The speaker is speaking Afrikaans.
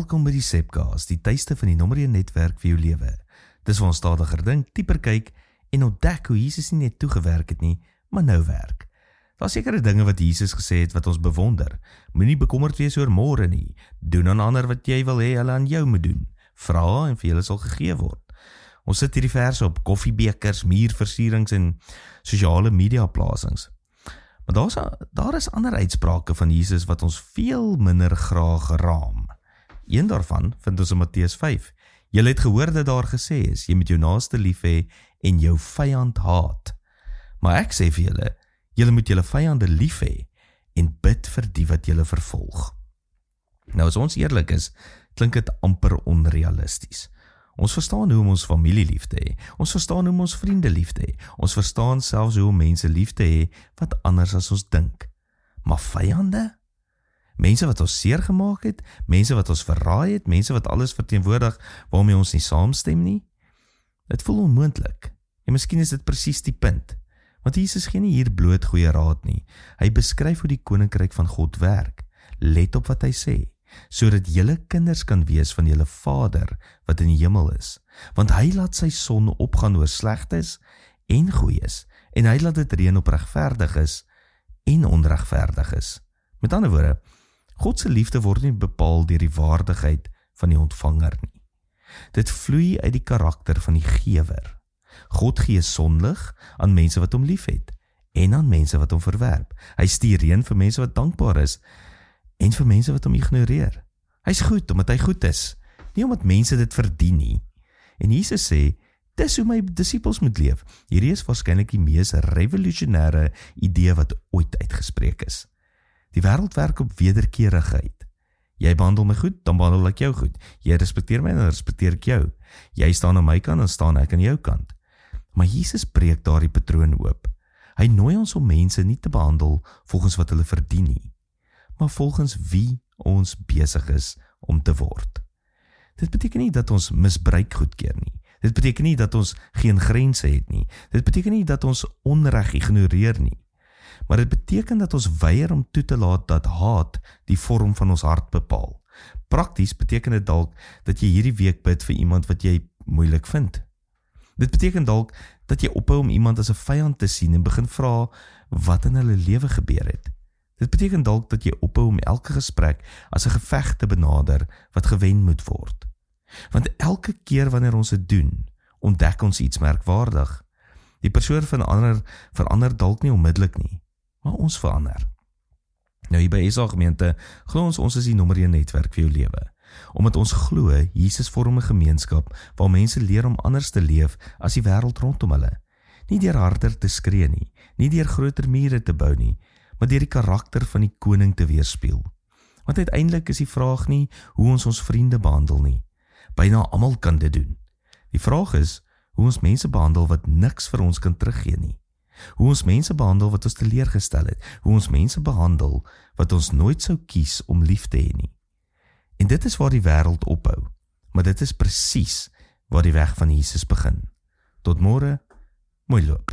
Welkom by die Sepcast, die tuiste van die nommer 1 netwerk vir jou lewe. Dis waar ons stadiger dink, dieper kyk en ontdek hoe Jesus nie net toegewerk het nie, maar nou werk. Daar sekere dinge wat Jesus gesê het wat ons bewonder. Moenie bekommerd wees oor môre nie. Doen aan ander wat jy wil hê hulle aan jou moet doen. Vra en vir julle sal gegee word. Ons sit hierdie verse op koffiebekers, muurversierings en sosiale media plasings. Maar daar is ander uitsprake van Jesus wat ons veel minder graag raam. Een daarvan vind ons in Matteus 5. Julle het gehoor dat daar gesê is, jy moet jou naaste lief hê en jou vyand haat. Maar ek sê vir julle, julle moet julle vyande lief hê en bid vir die wat julle vervolg. Nou as ons eerlik is, klink dit amper onrealisties. Ons verstaan hoe om ons familie lief te hê. Ons verstaan hoe om ons vriende lief te hê. Ons verstaan selfs hoe om mense lief te hê wat anders as ons dink. Maar vyande? Mense wat ons seer gemaak het, mense wat ons verraai het, mense wat alles verteenwoordig waarmee ons nie saamstem nie? Dit voel onmoontlik. En miskien is dit presies die punt. Want Jesus gee nie hier bloot goeie raad nie. Hy beskryf hoe die koninkryk van God werk. Let op wat hy sê, sodat julle kinders kan wees van julle Vader wat in die hemel is. Want hy laat sy son opgaan oor slegtes en goeies, en hy laat dit reën op regverdiges en onregverdiges. Met ander woorde, God se liefde word nie bepaal deur die waardigheid van die ontvanger nie. Dit vloei uit die karakter van die gewer. God gee sonlig aan mense wat hom liefhet en aan mense wat hom verwerp. Hy stuur reën vir mense wat dankbaar is en vir mense wat hom ignoreer. Hy's goed omdat hy goed is, nie omdat mense dit verdien nie. En Jesus sê, dis hoe my disippels moet leef. Hierdie is waarskynlik die mees revolusionêre idee wat ooit uitgespreek is. Die wêreld werk op wederkerigheid. Jy behandel my goed, dan behandel ek jou goed. Jy respekteer my, dan respekteer ek jou. Jy staan aan my kant, dan staan ek aan jou kant. Maar Jesus breek daardie patroon oop. Hy nooi ons om mense nie te behandel volgens wat hulle verdien nie, maar volgens wie ons besig is om te word. Dit beteken nie dat ons misbruik goedkeur nie. Dit beteken nie dat ons geen grense het nie. Dit beteken nie dat ons onreg ignoreer nie. Maar dit beteken dat ons weier om toe te laat dat haat die vorm van ons hart bepaal. Prakties beteken dit dalk dat jy hierdie week bid vir iemand wat jy moeilik vind. Dit beteken dalk dat jy ophou om iemand as 'n vyand te sien en begin vra wat in hulle lewe gebeur het. Dit beteken dalk dat jy ophou om elke gesprek as 'n geveg te benader wat gewen moet word. Want elke keer wanneer ons dit doen, ontdek ons iets merkwaardig. Die persoon verander dalk nie onmiddellik nie, maar ons verander. Nou hier by SA Gemeente glo ons is die nommer 1 netwerk vir jou lewe. Omdat ons glo, Jesus vorm 'n gemeenskap waar mense leer om anders te leef as die wêreld rondom hulle. Nie deur harder te skree nie, nie deur groter mure te bou nie, maar deur die karakter van die koning te weerspieël. Want uiteindelik is die vraag nie hoe ons vriende behandel nie. Byna almal kan dit doen. Die vraag is hoe ons mense behandel wat niks vir ons kan teruggee nie. Hoe ons mense behandel wat ons teleurgestel het. Hoe ons mense behandel wat ons nooit sou kies om lief te hê nie. En dit is waar die wêreld ophou. Maar dit is presies waar die weg van Jesus begin. Tot môre, mooi loop.